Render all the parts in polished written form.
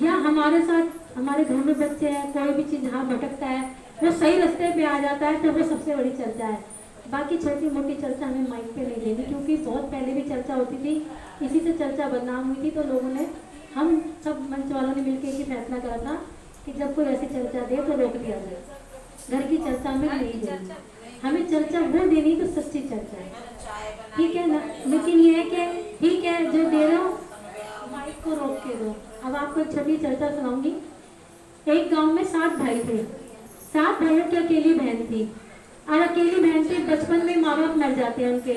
या हमारे साथ हमारे घर में बच्चे हैं, कोई भी चीज़ जहाँ भटकता है वो सही रास्ते पे आ जाता है, तो वो सबसे बड़ी चर्चा है। बाकी छोटी मोटी चर्चा हमें माइक पे नहीं लेनी, क्योंकि बहुत पहले भी चर्चा होती थी, इसी से चर्चा बदनाम हुई थी। तो लोगों ने, हम सब मंच वालों ने मिलकर एक ही फैसला करा था कि जब कोई ऐसी चर्चा दे तो रोक दिया जाए, घर की चर्चा में नहीं देनी। हमें चर्चा वो देनी तो सच्ची चर्चा है, ठीक है ना। लेकिन ये है कि ठीक है, जो दे रहा हूँ माइक को रोक के दो। अब आपको एक छोटी चर्चा सुनाऊंगी। एक गांव में 7 भाई थे। 7 भाइयों की अकेली बहन थी, और अकेली बहन थी, बचपन में माँ बाप मर जाते हैं उनके।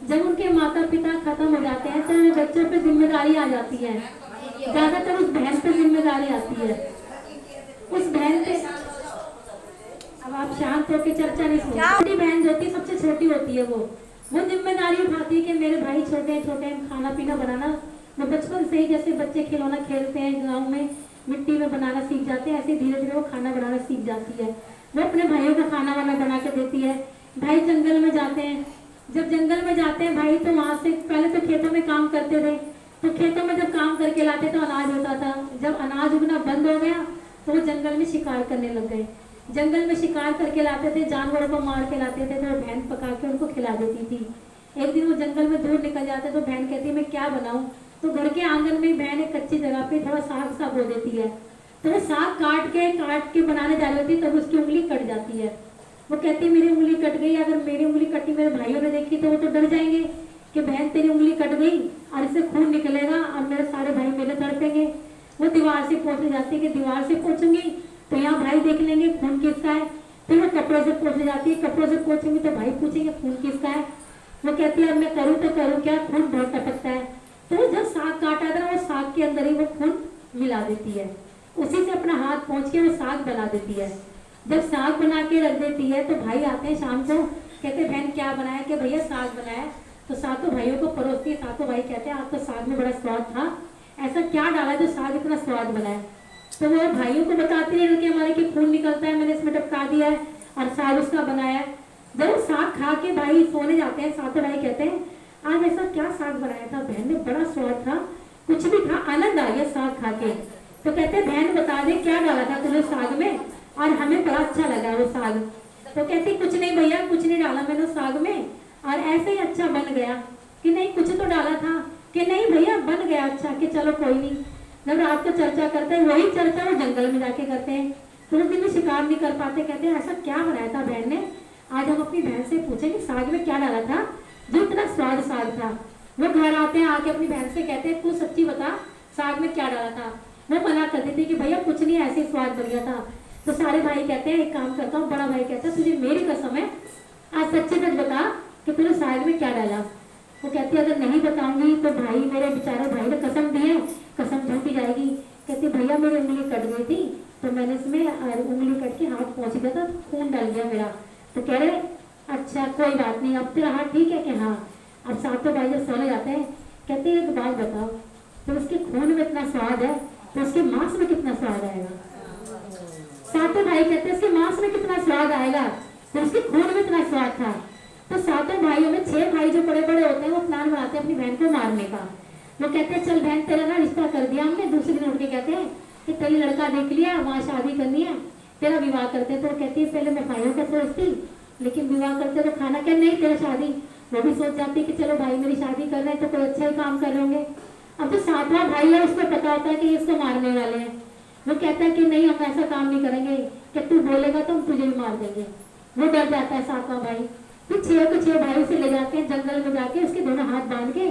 जब उनके माता पिता खत्म हो जाते हैं तो बच्चों पे जिम्मेदारी आ जाती है, ज्यादातर उस बहन पे जिम्मेदारी आती है। उस बहन पे, अब आप शांत होकर चर्चा नहीं सुनो। छोटी बहन जो होती है, सबसे छोटी होती है, वो जिम्मेदारी उठाती है कि मेरे भाई छोटे छोटे हैं, खाना पीना बनाना। वो बचपन से ही, जैसे बच्चे खिलौना खेलते हैं गांव में, मिट्टी में बनाना सीख जाते हैं, ऐसे धीरे धीरे वो खाना बनाना सीख जाती है। वो अपने भाइयों का खाना वाना बना के देती है। भाई जंगल में जाते हैं, जब जंगल में जाते हैं भाई, तो वहाँ से पहले तो खेतों में काम करते थे। तो खेतों में जब काम करके लाते तो अनाज होता था। जब अनाज उगना बंद हो गया तो वो जंगल में शिकार करने लग गए। जंगल में शिकार करके लाते थे, जानवरों को मार के लाते थे, तो वो बहन पका के उनको खिला देती थी। एक दिन वो जंगल में दूर निकल जाते तो बहन कहती मैं क्या बनाऊं। तो घर के आंगन में बहन एक कच्ची जगह पे थोड़ा साग सा बो देती है। तो वो साग काट के बनाने जा रही होती, तब उसकी उंगली कट जाती है। वो कहती मेरी उंगली कट गई। अगर मेरी उंगली कटी मेरे भाइयों ने देखी तो वो तो डर जाएंगे कि बहन तेरी उंगली कट गई और इससे खून निकलेगा और मेरे सारे भाई मेरे तड़पेंगे। वो दीवार से पोंछने जाती है कि दीवार से पोंछूंगी तो यहाँ भाई देख लेंगे खून किसका है। फिर वो कपड़े से पोंछने जाती है, कपड़ों से पोंछूंगी तो भाई पूछेंगे खून किसका है। वो कहती है अब मैं करूँ तो करूँ क्या, खून बहुत टपकता है। तो जब साग काटा था वो साग के अंदर ही वो खून मिला देती है, उसी से अपना हाथ पहुँच के वो साग बना देती है। जब साग बना के रख देती है तो भाई आते हैं शाम को, कहते बहन क्या बनाया, कि भैया साग बनाया। तो सातों भाइयों को परोसती है। सातों भाई कहते हैं आज तो साग में बड़ा स्वाद था, ऐसा क्या डाला जो साग इतना स्वाद बनाया। तो वो भाइयों को बताती है कि हमारे कि खून निकलता है, मैंने इसमें टपका दिया है और साग उसका बनाया है। जब वो साग खा के भाई सोने जाते हैं, सातों भाई कहते हैं आज ऐसा क्या साग बनाया था बहन ने, बड़ा स्वाद था, कुछ भी था, आनंद आ गया साग खा के। तो कहते हैं बहन बता दे क्या डाला था तुमने साग में, और हमें बड़ा अच्छा लगा वो साग। तो कहती कुछ नहीं भैया, कुछ नहीं डाला मैंने साग में, और ऐसे ही अच्छा बन गया। कि नहीं कुछ तो डाला था, कि नहीं भैया बन गया अच्छा, कि चलो कोई नहीं। जब रात को चर्चा करते हैं, वही चर्चा वो जंगल में जाके करते हैं। तो दिन में शिकार नहीं कर पाते, कहते हैं ऐसा क्या बनाया था बहन ने, आज हम अपनी बहन से पूछेंगे साग में क्या डाला था जो इतना स्वाद साग था। वो घर आते हैं, आके अपनी बहन से कहते हैं तू सच्ची बता साग में क्या डाला था। वो मना कर देती कि भैया कुछ नहीं, ऐसे स्वाद बढ़ गया था। तो सारे भाई कहते हैं एक काम करता हूँ, बड़ा भाई कहता है तुझे मेरी कसम है आज सच्ची सच बता कि तूने साग में क्या डाला। वो कहती है अगर नहीं बताऊंगी तो भाई मेरे बेचारे भाई ने कसम दी है, कसम झूठी जाएगी। कहती भैया मेरी उंगली कट गई थी तो मैंने इसमें उंगली कट के हाथ पहुंच गया था, खून डल गया मेरा। तो कह रहे अच्छा कोई बात नहीं, अब तेरा हाथ ठीक है कि हाँ। अब सातों भाई जब सोने जाते हैं कहते हैं एक बात बताओ, तो उसके खून में इतना स्वाद है तो उसके मांस में कितना स्वाद आएगा। सातों भाई कहते हैं उसके मांस में कितना स्वाद आएगा, तो उसके खून में इतना स्वाद था। तो सातों भाइयों में 6 भाई जो बड़े बड़े होते हैं वो प्लान बनाते हैं अपनी बहन को मारने का। वो कहते हैं चल बहन तेरा ना रिश्ता कर दिया हमने। दूसरे दिन उठ के कहते हैं कि तेरी लड़का देख लिया, वहाँ शादी करनी है, तेरा विवाह करते हैं। तो वो कहती है पहले मैं भाइयों का सोचती, लेकिन विवाह करते तो खाना क्या नहीं तेरा शादी। वो भी सोच जाती कि चलो भाई मेरी शादी कर रहे हैं तो कोई अच्छा ही काम कर रहे होंगे। अब जो 7वां भाई है उसको पता होता है कि इसको मारने वाले हैं। वो कहता है कि नहीं हम ऐसा काम नहीं करेंगे, कि तू बोलेगा तो हम तुझे भी मार देंगे। वो डर जाता है 7वां भाई। फिर 6 को 6 भाई से ले जाते हैं जंगल में, जाके उसके दोनों हाथ बांध के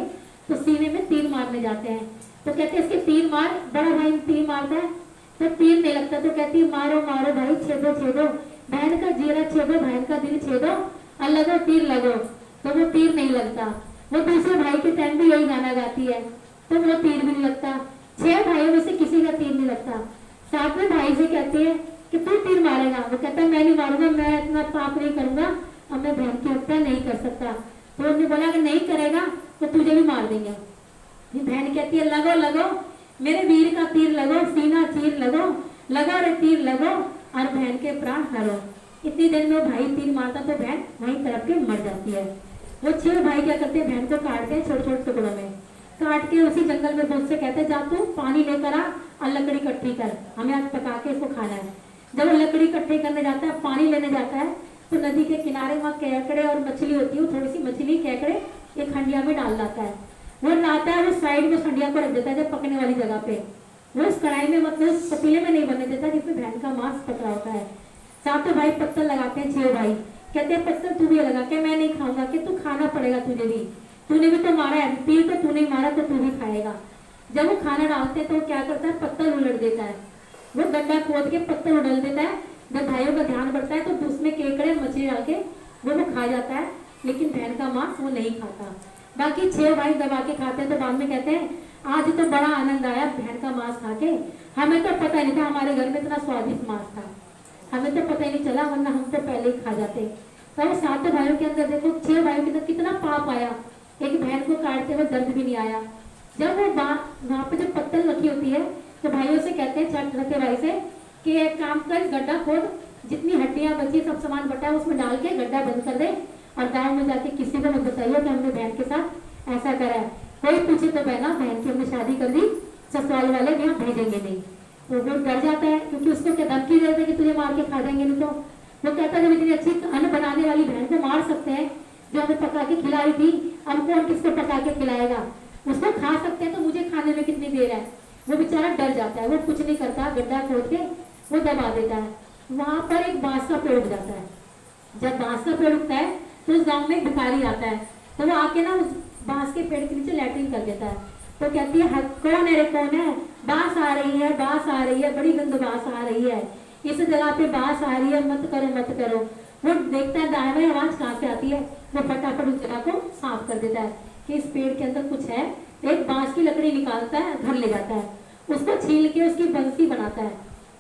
तो सीने में तीर मारने जाते हैं। तो कहते हैं इसके तीर मार, बड़ा भाई तीर मारता है तो तीर नहीं लगता। तो कहती है मारो मारो भाई, छेदो छेदो, बहन का जीरा छेदो, बहन का दिल छेदो और लगो तीर लगो। तो वो तीर नहीं लगता। वो दूसरे भाई के टाइम भी यही गाना गाती है तो वो तीर भी नहीं लगता। 6 भाइयों में से किसी का तीर नहीं लगता। 7वें भाई से कहते हैं कि तू तीर मारेगा। वो कहता है मैं नहीं मारूंगा, मैं इतना पाप नहीं करूंगा और मैं बहन की हत्या नहीं कर सकता। तो उन्होंने बोला कि नहीं करेगा तो तुझे भी मार देंगे। बहन कहती है लगो लगो मेरे वीर का तीर लगो, सीना चीर लगो, लगा रे तीर लगो और बहन के प्राण हरो। इतनी देर में भाई तीर मारता तो बहन वहीं तरफ के मर जाती है। वो 6 भाई क्या करते हैं, बहन को काटते हैं छोटे छोटे टुकड़ों में, काट के उसी जंगल में दूध से कहते हैं जा तू पानी लेकर आ और लकड़ी इकट्ठी कर, हमें आज पका के इसको खाना है। जब वो लकड़ी इकट्ठी करने जाता है, पानी लेने जाता है, तो नदी के किनारे वहाँ केकड़े और मछली होती है, थोड़ी सी मछली केकड़े एक हंडिया में डाल लाता है। वो लाता है, वो साइड में हंडिया को रख देता है जब पकने वाली जगह पे। वो उस कढ़ाई में मतलब उस पतीले में नहीं बनने देता जिसमें भैन का मांस पका होता है। सातों भाई पत्थर लगाते हैं, 6 भाई कहते हैं पत्थर तू भी लगा के, मैं नहीं खाऊंगा, कि तू खाना पड़ेगा तुझे भी, तूने भी तो मारा है, तीर तो तूने मारा तो तू भी खाएगा। जब वो खाना डालते हैं तो क्या करता है, पत्थर उलट देता है, वो गड्ढा खोद के पत्थर उड़ल देता है। जब भाइयों का ध्यान बढ़ता है तो उसमें केकड़े मछली डाल के वो खा जाता है, लेकिन बहन का मांस वो नहीं खाता। बाकी 6 भाई दबा के खाते हैं। तो बाद में कहते हैं आज तो बड़ा आनंद आया बहन का मांस खा के, हमें तो पता नहीं था हमारे घर में इतना स्वादिष्ट मांस था, हमें तो पता ही नहीं चला, वरना हम तो पहले ही खा जाते। तो 7 भाइयों के अंदर देखो, 6 भाइयों के अंदर कितना पाप आया, एक बहन को काटते हुए दर्द भी नहीं आया। जब वो वहां पे जो पत्तल रखी होती है तो भाइयों से कहते हैं, छठ रखे भाई से, कि एक काम कर, गड्ढा खोद, जितनी हड्डियां बची सब सामान बटा है उसमें डाल के गड्ढा बंद कर दे, और गांव में जाके किसी को मत बताइए कि हमने बहन के साथ ऐसा करा है। कोई पूछे तो बहना बहन की हमने शादी कर दी, ससुराल वाले यहाँ भेजेंगे नहीं। तो वो डर जाता है, क्योंकि उसको क्या धमकी देते हैं कि तुझे मार के खा देंगे। नहीं तो वो कहता है जब इतनी अच्छी अन्न बनाने वाली बहन को मार सकते हैं, जो हमें पका के खिलाई थी, अब कौन किसको पका के खिलाएगा, उसको खा सकते हैं तो मुझे खाने में कितनी देर है। वो बेचारा डर जाता है, वो कुछ नहीं करता, गड्ढा खोद के वो दबा देता है। वहां पर एक बांस का पेड़ उग जाता है। जब बांस का पेड़ उगता है तो उस गांव में एक भिखारी आता है, तो वो आके ना उस बांस के पेड़ के नीचे लैट्रिन कर देता है। तो कहती है कौन है रे, कौन है, बांस आ रही है, बांस आ रही है, बड़ी गंद बांस आ रही है, इस जगह पे बांस आ रही है, मत करो मत करो। वो देखता है दाएं में आवाज कहाँ से आती है, वो फटाफट उस जगह को साफ कर देता है कि इस पेड़ के अंदर कुछ है। एक बांस की लकड़ी निकालता है, घर ले जाता है, उसको छील के उसकी बंसी बनाता है।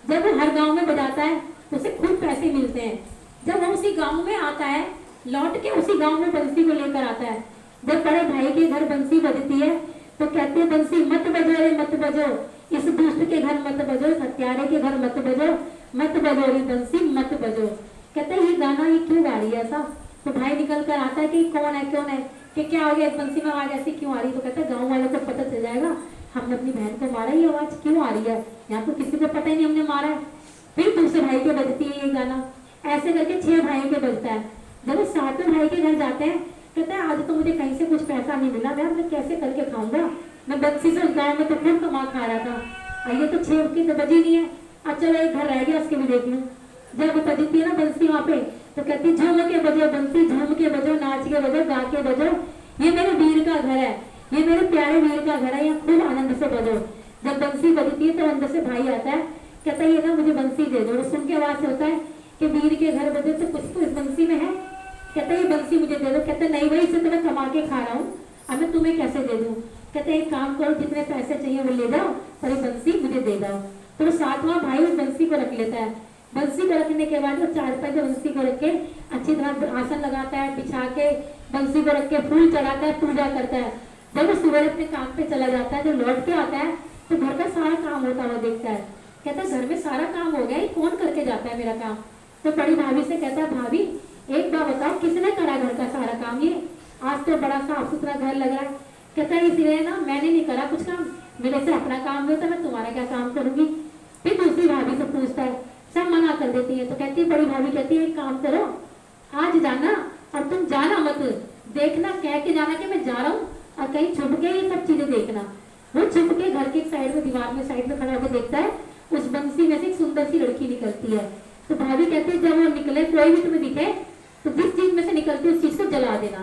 जब वो हर गांव में बजाता है तो उसे खुद पैसे मिलते हैं। जब वो उसी गांव में आता है, लौट के उसी गांव में बंसी को लेकर आता है। जब बड़े भाई के घर बंसी बजती है तो कहते हैं बंसी मत बजो रे मत बजो, इस दुष्ट के घर मत बजो, इस हत्यारे के घर मत बजो, मत बजो रे बंसी मत बजो। कहते हैं ये गाना ये क्यों गा रही है ऐसा। तो भाई निकल कर आता है कि कौन है कौन है, कि क्या हो गया, बंसी में आवाज ऐसी क्यों आ रही। तो कहते हैं गाँव वालों को पता चल जाएगा हमने अपनी बहन को मारा, ये आवाज क्यों आ रही है, यहाँ तो किसी को पता ही नहीं हमने मारा है। फिर दूसरे भाई के बजती है ये गाना, ऐसे करके 6 भाइयों के बजता है। जब वो 7वें भाई के घर जाते हैं, कहते हैं आज तो मुझे कहीं से कुछ पैसा नहीं मिला, मैं कैसे करके खाऊंगा, मैं बंसी से उस गाँव में तो खूब कमा खा रहा था, ये तो 6 की तो बजी नहीं है, अच्छा एक घर रह गया उसके भी देख लूँ। जब बजती है ना बंसी वहाँ पे, तो कहती है झूम के बजो बंसी, झूम के बजो, नाच के बजो, गा के बजो, ये मेरे वीर का घर है, ये मेरे प्यारे वीर का घर है, यहाँ खूब आनंद से बजो। जब बंसी बजती है तो अंदर से भाई आता है, कहता है ये ना मुझे बंसी दे दो। सुन के आवाज से होता है कि वीर के घर बजे तो कुछ तो इस बंसी में है। कहता है ये बंसी मुझे दे दो। कहता है नहीं भाई, इसे तो मैं कमा के खा रहा हूँ, अब मैं तुम्हें कैसे दे दूँ। कहते हैं एक काम करो, जितने पैसे चाहिए वो ले जाओ और ये बंसी मुझे दे दो। तो 7वां भाई उस बंसी को रख लेता है। बंसी को रखने के बाद वो 4 पैसे बंसी को रख के अच्छी तरह आसन लगाता है, बिछा के बंसी को रख के फूल चढ़ाता है, पूजा करता है। जब वो सुबह अपने काम पे चला जाता है, जब लौट के आता है तो घर का सारा काम होता हुआ देखता है। कहता है घर में सारा काम हो गया, ये कौन करके जाता है मेरा काम। तो बड़ी भाभी से कहता है भाभी एक बार बताओ किसने करा घर का सारा काम, ये आज तो बड़ा साफ सुथरा घर लग रहा है। कहता है इसलिए ना मैंने नहीं करा कुछ काम, मेरे से अपना काम नहीं होता, मैं तुम्हारा क्या काम करूंगी। फिर दूसरी भाभी से पूछता है, सब मना कर देती है। तो कहती है बड़ी भाभी कहती है एक काम करो, आज जाना और तुम जाना मत, देखना कह के जाना कि मैं जा रहा हूँ, और कहीं छुप के ये सब चीजें देखना। वो छुप के घर के साइड में दीवार में साइड में खड़ा होकर देखता है, उस बंसी में से एक सुंदर सी लड़की निकलती है। तो भाभी कहती है जब वो निकले, कोई भी तुम्हें दिखे तो जिस चीज में से निकलती है उस चीज को जला देना।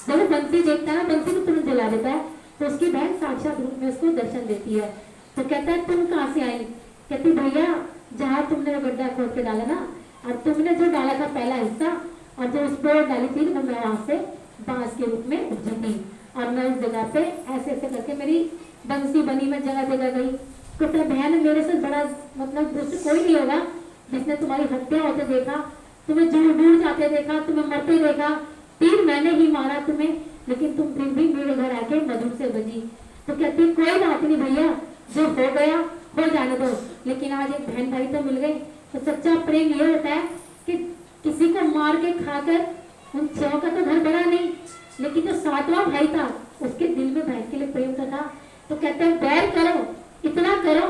जब वो बंसी देखता है, बंसी को तुरंत जला देता है। तो उसकी बहन साक्षात रूप में उसको दर्शन देती है। तो कहता है तुम कहाँ से आई। कहती भैया जहाँ तुमने वो गड्ढा खोद के डाला ना, और तुमने जो डाला था पहला हिस्सा और जो उस पर डाली थी, वो मैं वहां से बांस के रूप में झुकी और मैं उस जगह पे ऐसे ऐसे करके मेरी बंसी बनी, मैं जगह जगह गई। तो बहन मेरे से बड़ा मतलब दुष्ट कोई नहीं होगा जिसने तुम्हारी हत्या होते देखा, तुम्हें दूर जाते देखा, तुम्हें मरते देखा, तीर मैंने ही मारा तुम्हें, लेकिन तुम फिर भी मेरे घर आके मधुर से बजी। तो कहती कोई बात नहीं भैया, जो हो गया हो जाने दो, लेकिन आज एक बहन भाई तो मिल गए। तो सच्चा प्रेम ये होता है कि किसी को मार के खाकर, उन 6 का तो घर बड़ा नहीं, लेकिन जो 7वां भाई था उसके दिल में बहन के लिए प्रेम था। तो कहते हैं बैर करो, इतना करो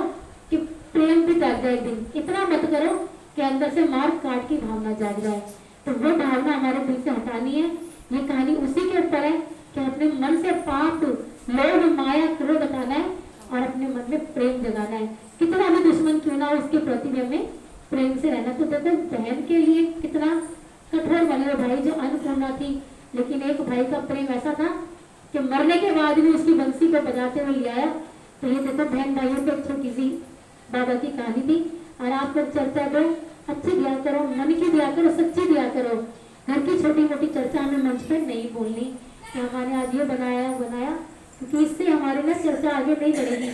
अंदर से मार काट की भावना जाग जाए। तो वो भावना हमारे दिल से हटानी है। ये कहानी उसी के ऊपर है कि अपने मन से पाप, लोभ, माया, क्रोध हटाना है और अपने मन में प्रेम जगाना है। कितना भी दुश्मन क्यों ना हो, उसके प्रति भी हमें प्रेम से रहना। तो देखो बहन के लिए कितना कठोर बने भाई जो अन्नपूर्णा थी, लेकिन एक भाई का प्रेम ऐसा था कि मरने के बाद भी उसकी बंसी को बजाते हुए ले आया। तो ये देखो बहन भाइयों की एक छोटी सी बाबा की कहानी थी। और आप लोग चर्चा दो, अच्छी दिया करो, मन की दिया करो, सच्ची दिया करो। घर की छोटी मोटी चर्चा हमें मंच पर नहीं बोलनी कि हमारे आज ये बनाया, क्योंकि इससे हमारे ना चर्चा आगे नहीं बढ़ेगी।